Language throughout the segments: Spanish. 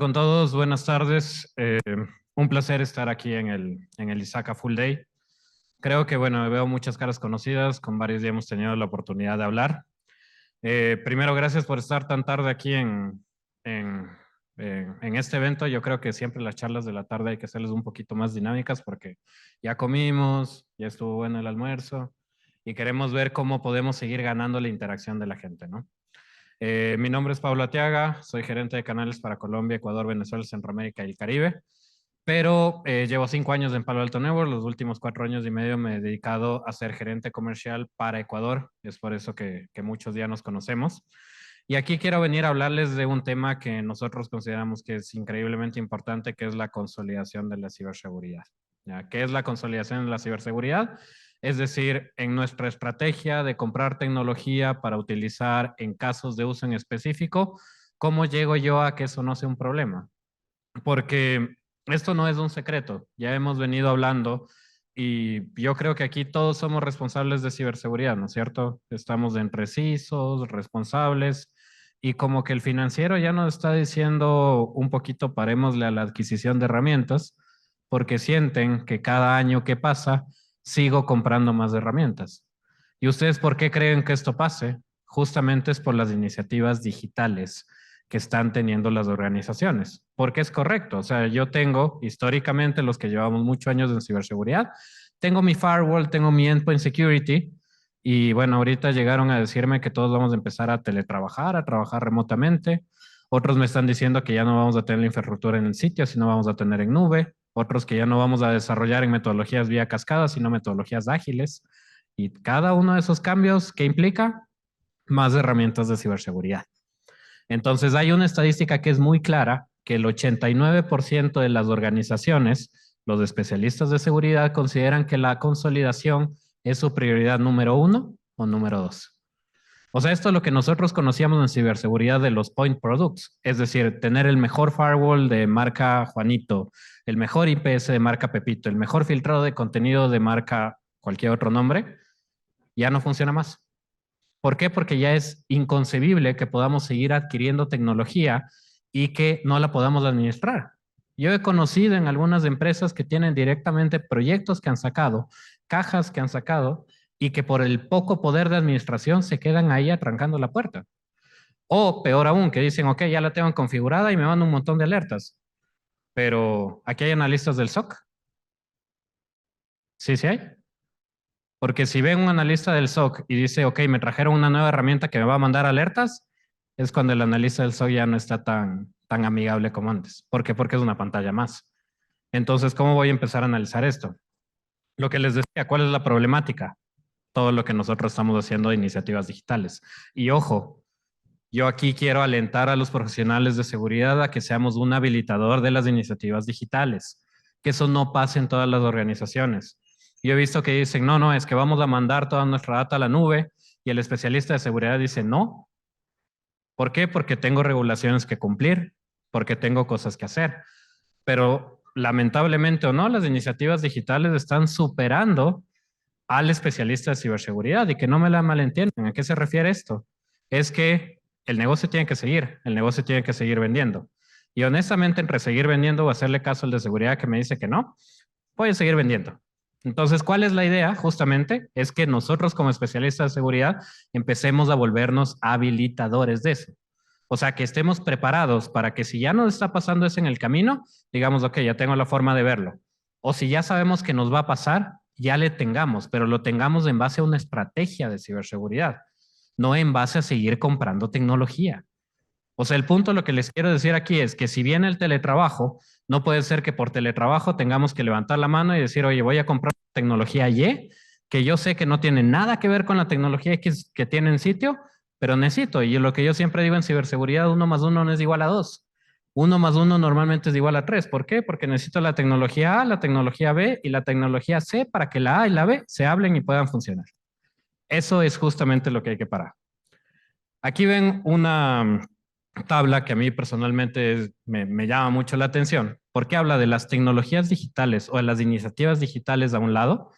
con todos, buenas tardes. Un placer estar aquí en el ISACA Full Day. Creo que, bueno, veo muchas caras conocidas, con varios ya hemos tenido la oportunidad de hablar. Primero, gracias por estar tan tarde aquí en, en este evento. Yo creo que siempre las charlas de la tarde hay que hacerles un poquito más dinámicas porque ya comimos, ya estuvo bueno el almuerzo y queremos ver cómo podemos seguir ganando la interacción de la gente, ¿no? Mi nombre es Pablo Atiaga, soy gerente de canales para Colombia, Ecuador, Venezuela, Centroamérica y el Caribe, pero llevo 5 años en Palo Alto Networks, los últimos 4 años y medio me he dedicado a ser gerente comercial para Ecuador, es por eso que muchos ya nos conocemos. Y aquí quiero venir a hablarles de un tema que nosotros consideramos que es increíblemente importante, que es la consolidación de la ciberseguridad. ¿Ya? ¿Qué es la consolidación de la ciberseguridad? Es decir, en nuestra estrategia de comprar tecnología para utilizar en casos de uso en específico, ¿cómo llego yo a que eso no sea un problema? Porque esto no es un secreto, ya hemos venido hablando y yo creo que aquí todos somos responsables de ciberseguridad, ¿no es cierto? Estamos entre CISOs, responsables, y como que el financiero ya nos está diciendo un poquito parémosle a la adquisición de herramientas, porque sienten que cada año que pasa sigo comprando más herramientas. ¿Y ustedes por qué creen que esto pase? Justamente es por las iniciativas digitales que están teniendo las organizaciones, porque es correcto. O sea, yo tengo históricamente, los que llevamos muchos años en ciberseguridad, tengo mi firewall, tengo mi endpoint security, y bueno, ahorita llegaron a decirme que todos vamos a empezar a teletrabajar, a trabajar remotamente. Otros me están diciendo que ya no vamos a tener la infraestructura en el sitio, sino vamos a tener en nube. Otros que ya no vamos a desarrollar en metodologías vía cascada, sino metodologías ágiles. Y cada uno de esos cambios, ¿qué implica? Más herramientas de ciberseguridad. Entonces, hay una estadística que es muy clara, que el 89% de las organizaciones, los especialistas de seguridad, consideran que la consolidación es su prioridad número uno o número dos. O sea, esto es lo que nosotros conocíamos en ciberseguridad de los point products, es decir, tener el mejor firewall de marca Juanito, el mejor IPS de marca Pepito, el mejor filtrado de contenido de marca cualquier otro nombre, ya no funciona más. ¿Por qué? Porque ya es inconcebible que podamos seguir adquiriendo tecnología y que no la podamos administrar. Yo he conocido en algunas empresas que tienen directamente proyectos que han sacado, cajas que han sacado y que por el poco poder de administración se quedan ahí atrancando la puerta. O peor aún, que dicen, ok, ya la tengo configurada y me mandan un montón de alertas. Pero aquí hay analistas del SOC. Sí, sí hay. Porque si ven un analista del SOC y dice, ok, me trajeron una nueva herramienta que me va a mandar alertas, es cuando el analista del SOC ya no está tan amigable como antes. ¿Por qué? Porque es una pantalla más. Entonces, ¿cómo voy a empezar a analizar esto? Lo que les decía, ¿cuál es la problemática? Todo lo que nosotros estamos haciendo de iniciativas digitales. Y ojo, yo aquí quiero alentar a los profesionales de seguridad a que seamos un habilitador de las iniciativas digitales, que eso no pase en todas las organizaciones. Yo he visto que dicen, no, no, es que vamos a mandar toda nuestra data a la nube, y el especialista de seguridad dice, no. ¿Por qué? Porque tengo regulaciones que cumplir, porque tengo cosas que hacer. Pero lamentablemente o no, las iniciativas digitales están superando al especialista de ciberseguridad, y que no me la malentiendan. ¿A qué se refiere esto? Es que el negocio tiene que seguir, el negocio tiene que seguir vendiendo. Y honestamente, entre seguir vendiendo o hacerle caso al de seguridad que me dice que no, voy a seguir vendiendo. Entonces, ¿cuál es la idea? Justamente es que nosotros como especialistas de seguridad empecemos a volvernos habilitadores de eso. O sea, que estemos preparados para que si ya nos está pasando eso en el camino, digamos, ok, ya tengo la forma de verlo. O si ya sabemos que nos va a pasar, ya le tengamos, pero lo tengamos en base a una estrategia de ciberseguridad, no en base a seguir comprando tecnología. O sea, el punto, lo que les quiero decir aquí es que si bien el teletrabajo, no puede ser que por teletrabajo tengamos que levantar la mano y decir, oye, voy a comprar tecnología Y, que yo sé que no tiene nada que ver con la tecnología X que tiene en sitio, pero necesito. Y lo que yo siempre digo en ciberseguridad, 1 más 1 no es igual a 2. 1 más 1 normalmente es igual a 3. ¿Por qué? Porque necesito la tecnología A, la tecnología B y la tecnología C para que la A y la B se hablen y puedan funcionar. Eso es justamente lo que hay que parar. Aquí ven una tabla que a mí personalmente me llama mucho la atención, porque habla de las tecnologías digitales o de las iniciativas digitales a un lado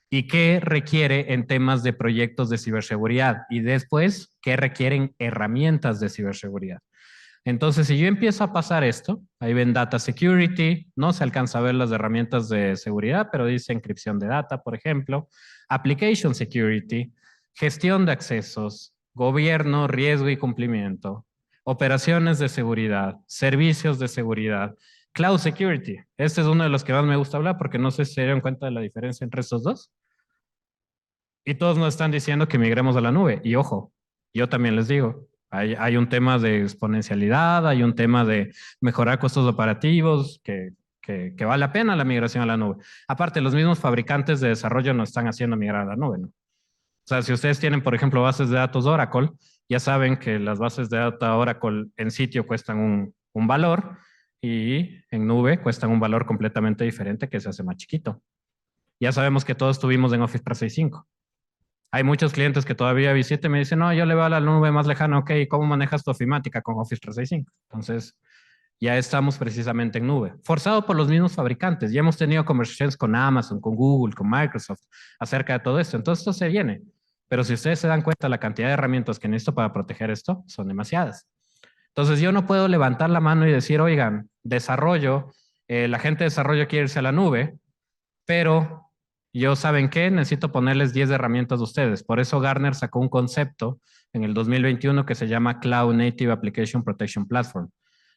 y qué requiere en temas de proyectos de ciberseguridad, y después qué requieren herramientas de ciberseguridad. Entonces, si yo empiezo a pasar esto, ahí ven Data Security, no se alcanza a ver las herramientas de seguridad, pero dice encripción de data, por ejemplo, Application Security, gestión de accesos, gobierno, riesgo y cumplimiento, operaciones de seguridad, servicios de seguridad, Cloud Security. Este es uno de los que más me gusta hablar porque no sé si se dieron cuenta de la diferencia entre estos dos. Y todos nos están diciendo que migremos a la nube. Y ojo, yo también les digo, hay un tema de exponencialidad, hay un tema de mejorar costos operativos, que vale la pena la migración a la nube. Aparte, los mismos fabricantes de desarrollo nos están haciendo migrar a la nube, ¿no? O sea, si ustedes tienen, por ejemplo, bases de datos Oracle, ya saben que las bases de datos Oracle en sitio cuestan un valor y en nube cuestan un valor completamente diferente que se hace más chiquito. Ya sabemos que todos estuvimos en Office 365. Hay muchos clientes que todavía visitan y me dicen, no, yo le veo a la nube más lejana, ok, ¿cómo manejas tu ofimática con Office 365? Entonces, ya estamos precisamente en nube, forzado por los mismos fabricantes. Ya hemos tenido conversaciones con Amazon, con Google, con Microsoft acerca de todo esto. Entonces, esto se viene. Pero si ustedes se dan cuenta, la cantidad de herramientas que necesito para proteger esto son demasiadas. Entonces, yo no puedo levantar la mano y decir, oigan, desarrollo, la gente de desarrollo quiere irse a la nube, pero yo, ¿saben qué? Necesito ponerles 10 herramientas de ustedes. Por eso Gartner sacó un concepto en el 2021 que se llama Cloud Native Application Protection Platform,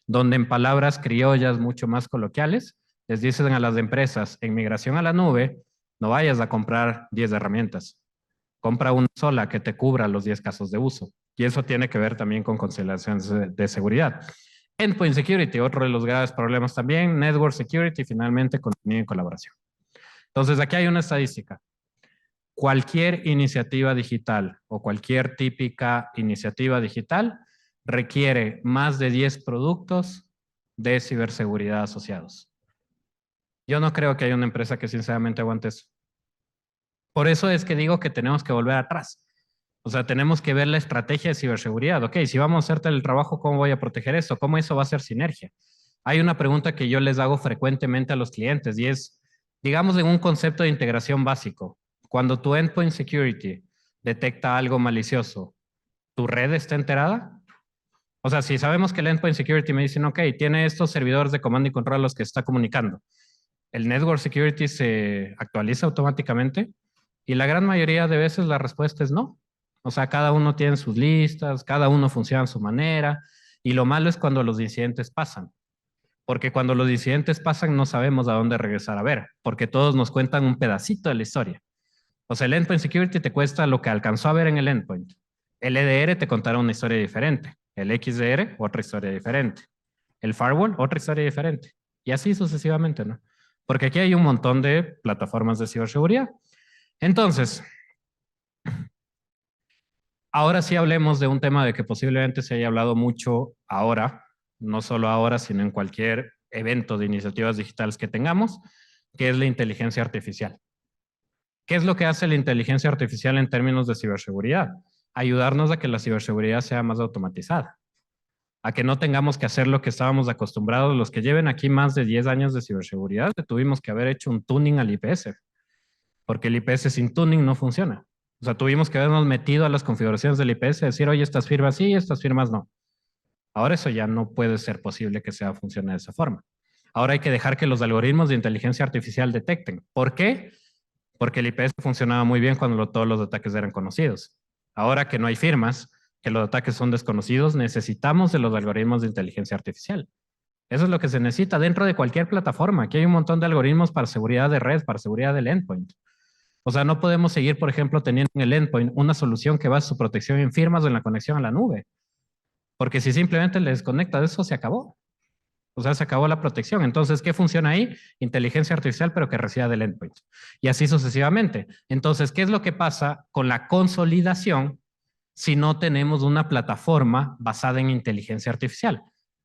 donde en palabras criollas mucho más coloquiales, les dicen a las empresas, en migración a la nube, no vayas a comprar 10 herramientas. Compra una sola que te cubra los 10 casos de uso. Y eso tiene que ver también con consideraciones de seguridad. Endpoint Security, otro de los graves problemas también. Network Security, finalmente, contenido y colaboración. Entonces, aquí hay una estadística. Cualquier iniciativa digital o cualquier típica iniciativa digital requiere más de 10 productos de ciberseguridad asociados. Yo no creo que haya una empresa que sinceramente aguante eso. Por eso es que digo que tenemos que volver atrás. O sea, tenemos que ver la estrategia de ciberseguridad. Ok, si vamos a hacerte el trabajo, ¿cómo voy a proteger esto? ¿Cómo eso va a ser sinergia? Hay una pregunta que yo les hago frecuentemente a los clientes y es, digamos, en un concepto de integración básico, cuando tu endpoint security detecta algo malicioso, ¿tu red está enterada? O sea, si sabemos que el endpoint security me dicen, ok, tiene estos servidores de comando y control a los que está comunicando, ¿el network security se actualiza automáticamente? Y la gran mayoría de veces la respuesta es no. O sea, cada uno tiene sus listas, cada uno funciona a su manera, y lo malo es cuando los incidentes pasan. Porque cuando los incidentes pasan no sabemos a dónde regresar a ver, porque todos nos cuentan un pedacito de la historia. O sea, el endpoint security te cuesta lo que alcanzó a ver en el endpoint. El EDR te contará una historia diferente. El XDR, otra historia diferente. El firewall, otra historia diferente. Y así sucesivamente, ¿no? Porque aquí hay un montón de plataformas de ciberseguridad. Entonces, ahora sí hablemos de un tema de que posiblemente se haya hablado mucho ahora, no solo ahora, sino en cualquier evento de iniciativas digitales que tengamos, que es la inteligencia artificial. ¿Qué es lo que hace la inteligencia artificial en términos de ciberseguridad? Ayudarnos a que la ciberseguridad sea más automatizada, a que no tengamos que hacer lo que estábamos acostumbrados. Los que lleven aquí más de 10 años de ciberseguridad, tuvimos que haber hecho un tuning al IPS, porque el IPS sin tuning no funciona. O sea, tuvimos que habernos metido a las configuraciones del IPS, decir, oye, estas firmas sí, estas firmas no. Ahora eso ya no puede ser posible que sea funcione de esa forma. Ahora hay que dejar que los algoritmos de inteligencia artificial detecten. ¿Por qué? Porque el IPS funcionaba muy bien cuando todos los ataques eran conocidos. Ahora que no hay firmas, que los ataques son desconocidos, necesitamos de los algoritmos de inteligencia artificial. Eso es lo que se necesita dentro de cualquier plataforma. Aquí hay un montón de algoritmos para seguridad de red, para seguridad del endpoint. O sea, no podemos seguir, por ejemplo, teniendo en el endpoint una solución que basa su protección en firmas o en la conexión a la nube. Porque si simplemente le desconecta de eso, se acabó. O sea, se acabó la protección. Entonces, ¿qué funciona ahí? Inteligencia artificial, pero que resida del endpoint. Y así sucesivamente. Entonces, ¿qué es lo que pasa con la consolidación si no tenemos una plataforma basada en inteligencia artificial?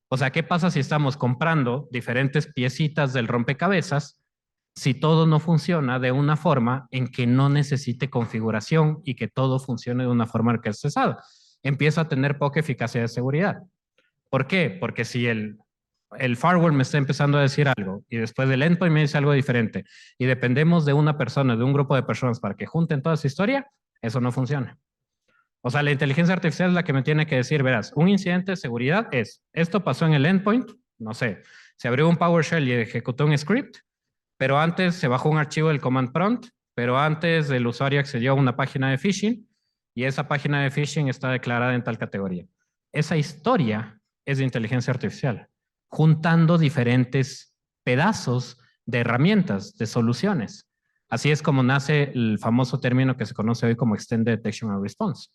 O sea, ¿qué pasa si estamos comprando diferentes piecitas del rompecabezas si todo no funciona de una forma en que no necesite configuración y que todo funcione de una forma orquestada? Empieza a tener poca eficacia de seguridad. ¿Por qué? Porque si el firewall me está empezando a decir algo y después del endpoint me dice algo diferente y dependemos de una persona, de un grupo de personas para que junten toda esa historia, eso no funciona. O sea, la inteligencia artificial es la que me tiene que decir, verás, un incidente de seguridad es, esto pasó en el endpoint, no sé, se abrió un PowerShell y ejecutó un script, pero antes se bajó un archivo del command prompt, pero antes el usuario accedió a una página de phishing y esa página de phishing está declarada en tal categoría. Esa historia es de inteligencia artificial, juntando diferentes pedazos de herramientas, de soluciones. Así es como nace el famoso término que se conoce hoy como Extended Detection and Response.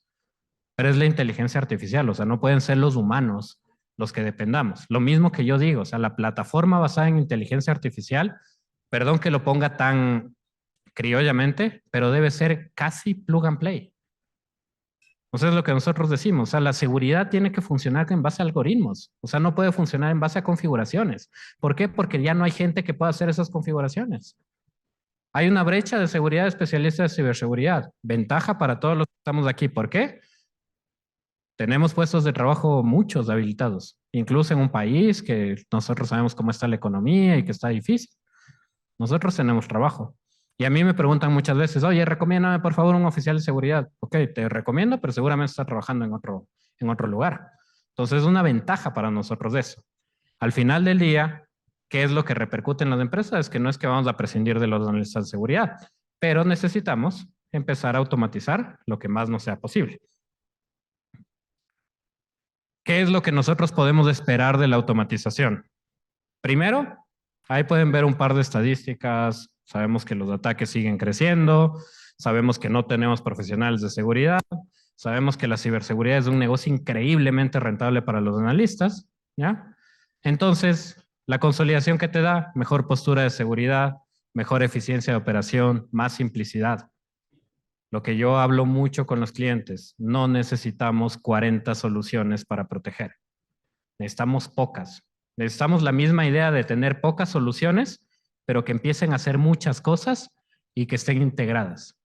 Pero es la inteligencia artificial, o sea, no pueden ser los humanos los que dependamos. Lo mismo que yo digo, o sea, la plataforma basada en inteligencia artificial, perdón que lo ponga tan criollamente, pero debe ser casi plug and play. O sea, es lo que nosotros decimos, o sea, la seguridad tiene que funcionar en base a algoritmos, o sea, no puede funcionar en base a configuraciones. ¿Por qué? Porque ya no hay gente que pueda hacer esas configuraciones. Hay una brecha de seguridad de especialistas de ciberseguridad. Ventaja para todos los que estamos aquí. ¿Por qué? Tenemos puestos de trabajo muchos habilitados, incluso en un país que nosotros sabemos cómo está la economía y que está difícil. Nosotros tenemos trabajo. Y a mí me preguntan muchas veces, oye, recomiéndame por favor un oficial de seguridad. Ok, te recomiendo, pero seguramente está trabajando en otro lugar. Entonces es una ventaja para nosotros de eso. Al final del día, ¿qué es lo que repercute en las empresas? Es que no es que vamos a prescindir de los analistas de seguridad, pero necesitamos empezar a automatizar lo que más nos sea posible. ¿Qué es lo que nosotros podemos esperar de la automatización? Primero, ahí pueden ver un par de estadísticas. Sabemos que los ataques siguen creciendo, sabemos que no tenemos profesionales de seguridad, sabemos que la ciberseguridad es un negocio increíblemente rentable para los analistas, ¿ya? Entonces, la consolidación que te da, mejor postura de seguridad, mejor eficiencia de operación, más simplicidad. Lo que yo hablo mucho con los clientes, no necesitamos 40 soluciones para proteger. Necesitamos pocas. Necesitamos la misma idea de tener pocas soluciones, pero que empiecen a hacer muchas cosas y que estén integradas.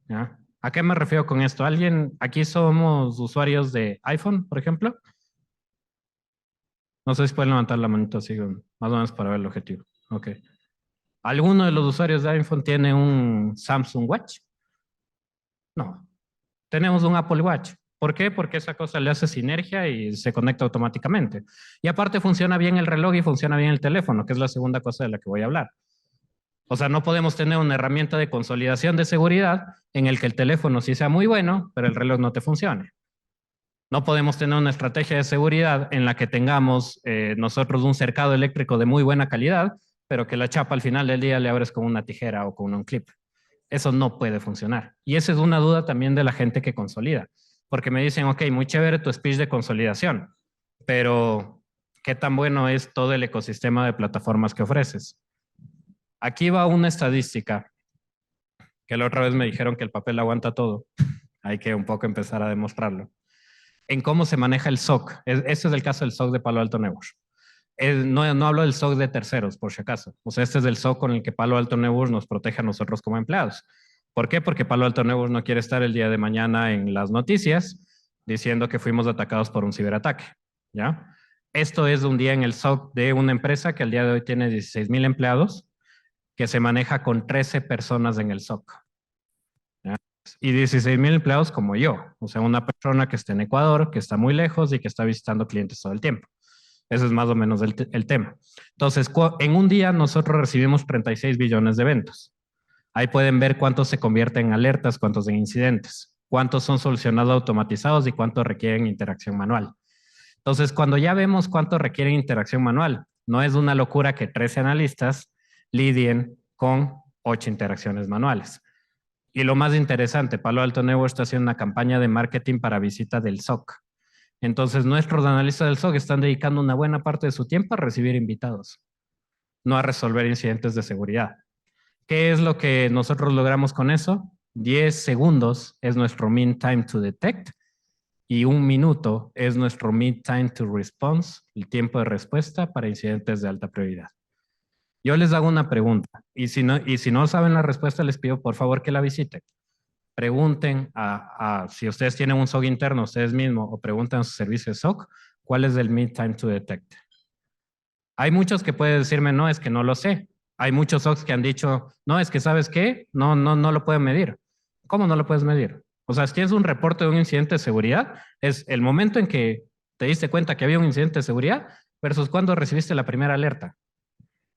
¿Ya? ¿A qué me refiero con esto? ¿Alguien, aquí somos usuarios de iPhone, por ejemplo? No sé si pueden levantar la manito así, más o menos para ver el objetivo. Ok. ¿Alguno de los usuarios de iPhone tiene un Samsung Watch? No. Tenemos un Apple Watch. ¿Por qué? Porque esa cosa le hace sinergia y se conecta automáticamente. Y aparte funciona bien el reloj y funciona bien el teléfono, que es la segunda cosa de la que voy a hablar. O sea, no podemos tener una herramienta de consolidación de seguridad en el que el teléfono sí sea muy bueno, pero el reloj no te funcione. No podemos tener una estrategia de seguridad en la que tengamos nosotros un cercado eléctrico de muy buena calidad, pero que la chapa al final del día le abres con una tijera o con un clip. Eso no puede funcionar. Y esa es una duda también de la gente que consolida, porque me dicen, ok, muy chévere tu speech de consolidación, pero ¿qué tan bueno es todo el ecosistema de plataformas que ofreces? Aquí va una estadística, que la otra vez me dijeron que el papel aguanta todo. Hay que un poco empezar a demostrarlo. En cómo se maneja el SOC. Este es el caso del SOC de Palo Alto Networks. No hablo del SOC de terceros, por si acaso. O sea, este es el SOC con el que Palo Alto Networks nos protege a nosotros como empleados. ¿Por qué? Porque Palo Alto Networks no quiere estar el día de mañana en las noticias diciendo que fuimos atacados por un ciberataque. ¿Ya? Esto es un día en el SOC de una empresa que al día de hoy tiene 16,000 empleados, que se maneja con 13 personas en el SOC. ¿Ya? Y 16,000 empleados como yo. O sea, una persona que está en Ecuador, que está muy lejos y que está visitando clientes todo el tiempo. Ese es más o menos el tema. Entonces, en un día nosotros recibimos 36 billones de eventos. Ahí pueden ver cuántos se convierten en alertas, cuántos en incidentes, cuántos son solucionados automatizados y cuántos requieren interacción manual. Entonces, cuando ya vemos cuántos requieren interacción manual, no es una locura que 13 analistas lidien con 8 interacciones manuales. Y lo más interesante, Palo Alto Networks está haciendo una campaña de marketing para visita del SOC. Entonces, nuestros analistas del SOC están dedicando una buena parte de su tiempo a recibir invitados, no a resolver incidentes de seguridad. ¿Qué es lo que nosotros logramos con eso? 10 segundos es nuestro mean time to detect y 1 minuto es nuestro mean time to response, el tiempo de respuesta para incidentes de alta prioridad. Yo les hago una pregunta y si no saben la respuesta, les pido por favor que la visiten. Pregunten si ustedes tienen un SOC interno ustedes mismos o pregunten a su servicio de SOC, ¿cuál es el mean time to detect? Hay muchos que pueden decirme, no, es que no lo sé. Hay muchos SOCs que han dicho, no, es que ¿sabes qué? No lo pueden medir. ¿Cómo no lo puedes medir? O sea, si tienes un reporte de un incidente de seguridad, es el momento en que te diste cuenta que había un incidente de seguridad versus cuando recibiste la primera alerta.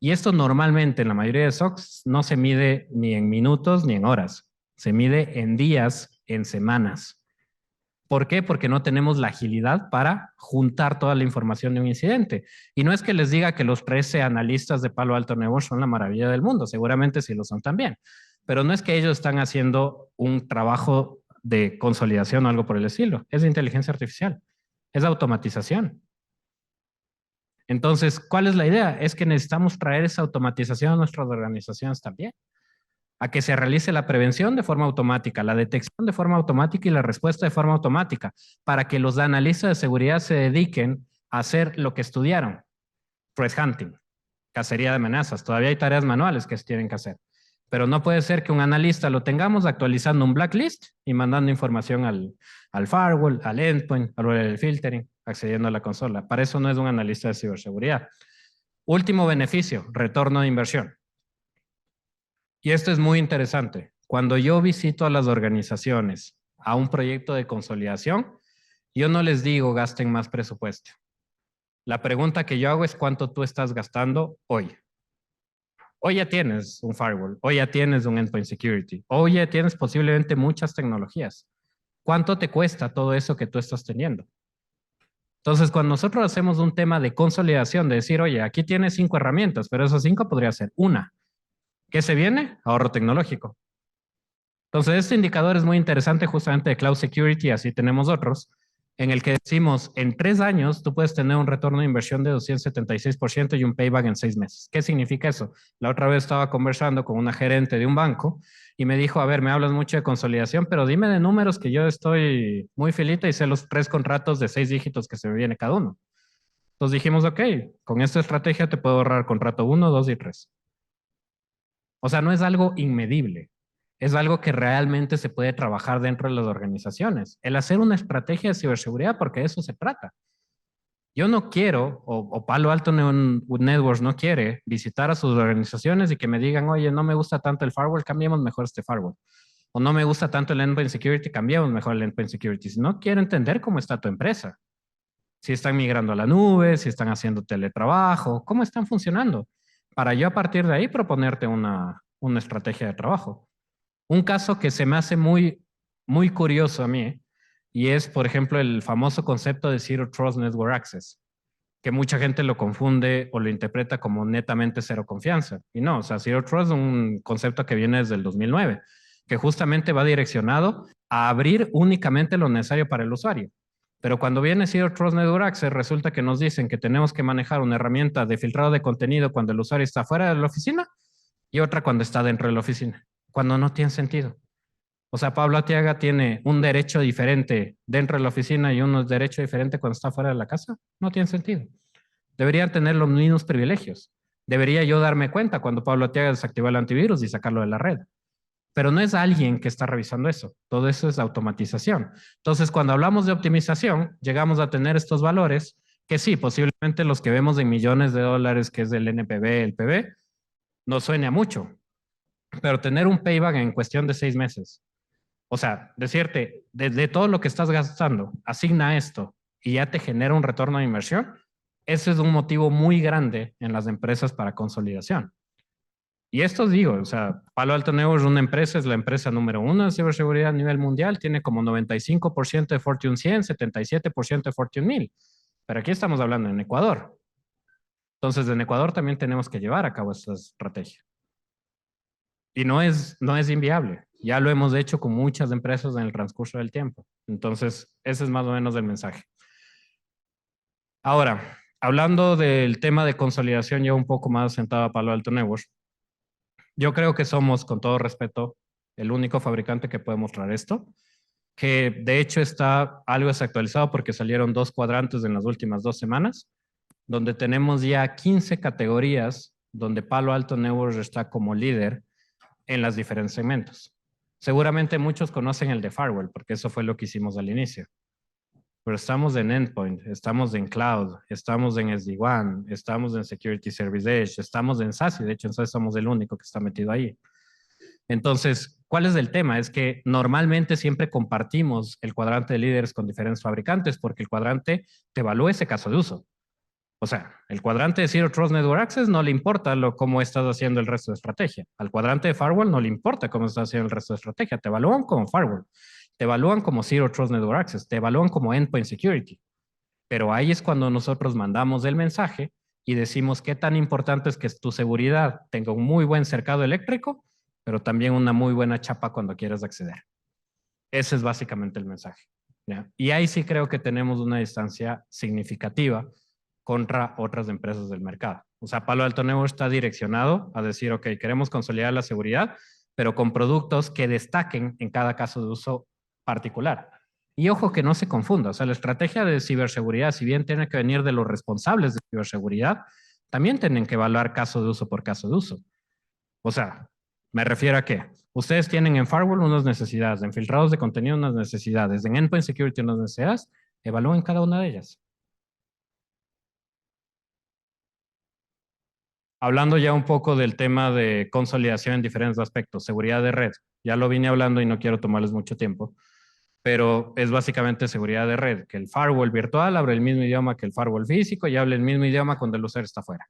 Y esto normalmente en la mayoría de SOCs no se mide ni en minutos ni en horas. Se mide en días, en semanas. ¿Por qué? Porque no tenemos la agilidad para juntar toda la información de un incidente. Y no es que les diga que los 13 analistas de Palo Alto Networks son la maravilla del mundo, seguramente sí lo son también, pero no es que ellos están haciendo un trabajo de consolidación o algo por el estilo, es de inteligencia artificial, es automatización. Entonces, ¿cuál es la idea? Es que necesitamos traer esa automatización a nuestras organizaciones también, a que se realice la prevención de forma automática, la detección de forma automática y la respuesta de forma automática, para que los analistas de seguridad se dediquen a hacer lo que estudiaron, threat hunting, cacería de amenazas. Todavía hay tareas manuales que se tienen que hacer, pero no puede ser que un analista lo tengamos actualizando un blacklist y mandando información al firewall, al endpoint, al filtering, accediendo a la consola. Para eso no es un analista de ciberseguridad. Último beneficio, retorno de inversión. Y esto es muy interesante. Cuando yo visito a las organizaciones a un proyecto de consolidación, yo no les digo gasten más presupuesto. La pregunta que yo hago es cuánto tú estás gastando hoy. Hoy ya tienes un firewall, hoy ya tienes un endpoint security, hoy ya tienes posiblemente muchas tecnologías. ¿Cuánto te cuesta todo eso que tú estás teniendo? Entonces, cuando nosotros hacemos un tema de consolidación, de decir, oye, aquí tienes 5 herramientas, pero esas 5 podría ser una. ¿Qué se viene? Ahorro tecnológico. Entonces, este indicador es muy interesante justamente de Cloud Security, así tenemos otros, en el que decimos, en 3 años tú puedes tener un retorno de inversión de 276% y un payback en 6 meses. ¿Qué significa eso? La otra vez estaba conversando con una gerente de un banco y me dijo, a ver, me hablas mucho de consolidación, pero dime de números que yo estoy muy filita y sé los 3 contratos de 6 dígitos que se me viene cada uno. Entonces dijimos, ok, con esta estrategia te puedo ahorrar contrato 1, 2 y 3. O sea, no es algo inmedible, es algo que realmente se puede trabajar dentro de las organizaciones. El hacer una estrategia de ciberseguridad, porque de eso se trata. Yo no quiero, o Palo Alto Networks no quiere visitar a sus organizaciones y que me digan, oye, no me gusta tanto el firewall, cambiemos mejor este firewall. O no me gusta tanto el endpoint security, cambiemos mejor el endpoint security. Si no quiero entender cómo está tu empresa. Si están migrando a la nube, si están haciendo teletrabajo, cómo están funcionando. Para yo a partir de ahí proponerte una estrategia de trabajo. Un caso que se me hace muy curioso a mí, y es, por ejemplo, el famoso concepto de Zero Trust Network Access, que mucha gente lo confunde o lo interpreta como netamente cero confianza. Y no, o sea, Zero Trust es un concepto que viene desde el 2009, que justamente va direccionado a abrir únicamente lo necesario para el usuario. Pero cuando viene Zero Trust Network Access, resulta que nos dicen que tenemos que manejar una herramienta de filtrado de contenido cuando el usuario está fuera de la oficina y otra cuando está dentro de la oficina, cuando no tiene sentido. O sea, Pablo Atiaga tiene un derecho diferente dentro de la oficina y un derecho diferente cuando está fuera de la casa. No tiene sentido. Deberían tener los mismos privilegios. Debería yo darme cuenta cuando Pablo Atiaga desactivó el antivirus y sacarlo de la red. Pero no es alguien que está revisando eso. Todo eso es automatización. Entonces, cuando hablamos de optimización, llegamos a tener estos valores que sí, posiblemente los que vemos en millones de dólares, que es el NPV, el PV, no suene a mucho, pero tener un payback en cuestión de 6 meses. O sea, decirte, de todo lo que estás gastando, asigna esto y ya te genera un retorno de inversión, ese es un motivo muy grande en las empresas para consolidación. Y esto digo, o sea, Palo Alto Networks es una empresa, es la empresa número 1 de ciberseguridad a nivel mundial, tiene como 95% de Fortune 100, 77% de Fortune 1000. Pero aquí estamos hablando en Ecuador. Entonces, en Ecuador también tenemos que llevar a cabo esta estrategia. Y no es inviable. Ya lo hemos hecho con muchas empresas en el transcurso del tiempo. Entonces, ese es más o menos el mensaje. Ahora, hablando del tema de consolidación ya un poco más sentado a Palo Alto Networks, yo creo que somos, con todo respeto, el único fabricante que puede mostrar esto, que de hecho está algo desactualizado porque salieron 2 cuadrantes en las últimas 2 semanas, donde tenemos ya 15 categorías donde Palo Alto Networks está como líder en los diferentes segmentos. Seguramente muchos conocen el de firewall, porque eso fue lo que hicimos al inicio. Pero estamos en endpoint, estamos en cloud, estamos en SD-WAN, estamos en Security Service Edge, estamos en SASE, de hecho en SASE somos el único que está metido ahí. Entonces, ¿cuál es el tema? Es que normalmente siempre compartimos el cuadrante de líderes con diferentes fabricantes porque el cuadrante te evalúa ese caso de uso. O sea, el cuadrante de Zero Trust Network Access no le importa cómo estás haciendo el resto de estrategia. Al cuadrante de Firewall no le importa cómo estás haciendo el resto de estrategia. Te evalúan como Firewall, te evalúan como Zero Trust Network Access, te evalúan como Endpoint Security. Pero ahí es cuando nosotros mandamos el mensaje y decimos qué tan importante es que tu seguridad tenga un muy buen cercado eléctrico, pero también una muy buena chapa cuando quieras acceder. Ese es básicamente el mensaje. ¿Ya? Y ahí sí creo que tenemos una distancia significativa contra otras empresas del mercado. O sea, Palo Alto Networks está direccionado a decir, ok, queremos consolidar la seguridad, pero con productos que destaquen en cada caso de uso particular. Y ojo que no se confunda, o sea, la estrategia de ciberseguridad, si bien tiene que venir de los responsables de ciberseguridad, también tienen que evaluar caso de uso por caso de uso. O sea, me refiero a que ustedes tienen en firewall unas necesidades, en filtrados de contenido unas necesidades, en endpoint security unas necesidades, evalúen cada una de ellas. Hablando ya un poco del tema de consolidación en diferentes aspectos, seguridad de red, ya lo vine hablando y no quiero tomarles mucho tiempo, pero es básicamente seguridad de red, que el firewall virtual abre el mismo idioma que el firewall físico y hable el mismo idioma cuando el usuario está fuera.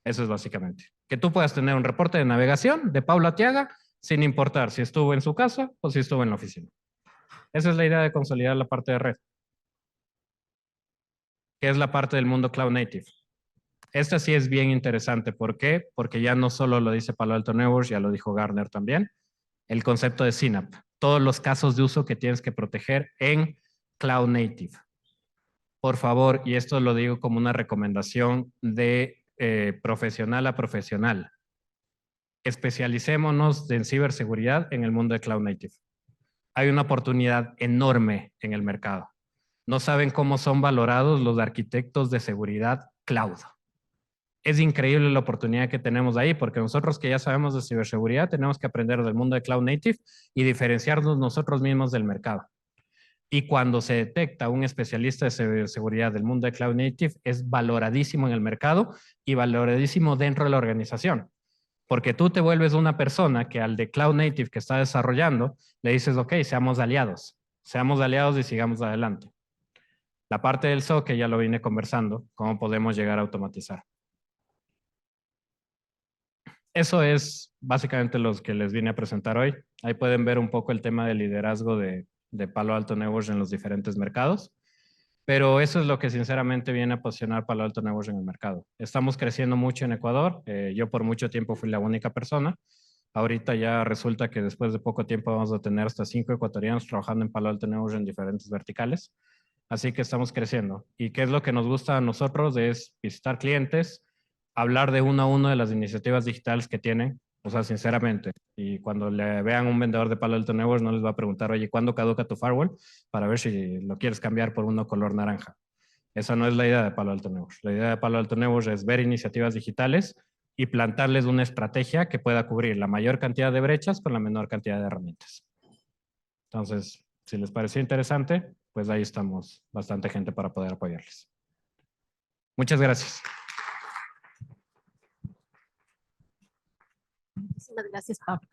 Eso es básicamente. Que tú puedas tener un reporte de navegación de Paula Tiaga sin importar si estuvo en su casa o si estuvo en la oficina. Esa es la idea de consolidar la parte de red, que es la parte del mundo cloud native. Esta sí es bien interesante. ¿Por qué? Porque ya no solo lo dice Palo Alto Networks, ya lo dijo Gartner también, el concepto de CNAPP, todos los casos de uso que tienes que proteger en cloud native. Por favor, y esto lo digo como una recomendación de profesional a profesional, especialicémonos en ciberseguridad en el mundo de cloud native. Hay una oportunidad enorme en el mercado. No saben cómo son valorados los arquitectos de seguridad cloud. Es increíble la oportunidad que tenemos ahí, porque nosotros que ya sabemos de ciberseguridad tenemos que aprender del mundo de cloud native y diferenciarnos nosotros mismos del mercado. Y cuando se detecta un especialista de ciberseguridad del mundo de cloud native, es valoradísimo en el mercado y valoradísimo dentro de la organización. Porque tú te vuelves una persona que al de cloud native que está desarrollando, le dices, ok, seamos aliados y sigamos adelante. La parte del SOC, que ya lo vine conversando, cómo podemos llegar a automatizar. Eso es básicamente lo que les vine a presentar hoy. Ahí pueden ver un poco el tema de liderazgo de Palo Alto Networks en los diferentes mercados. Pero eso es lo que sinceramente viene a posicionar Palo Alto Networks en el mercado. Estamos creciendo mucho en Ecuador. Yo por mucho tiempo fui la única persona. Ahorita ya resulta que después de poco tiempo vamos a tener hasta 5 ecuatorianos trabajando en Palo Alto Networks en diferentes verticales. Así que estamos creciendo. ¿Y qué es lo que nos gusta a nosotros? Es visitar clientes, hablar de uno a uno de las iniciativas digitales que tienen. O sea, sinceramente. Y cuando le vean un vendedor de Palo Alto Networks, no les va a preguntar, oye, ¿cuándo caduca tu firewall? Para ver si lo quieres cambiar por uno color naranja. Esa no es la idea de Palo Alto Networks. La idea de Palo Alto Networks es ver iniciativas digitales y plantarles una estrategia que pueda cubrir la mayor cantidad de brechas con la menor cantidad de herramientas. Entonces, si les pareció interesante, pues ahí estamos bastante gente para poder apoyarles. Muchas gracias. Muchísimas gracias, Pablo.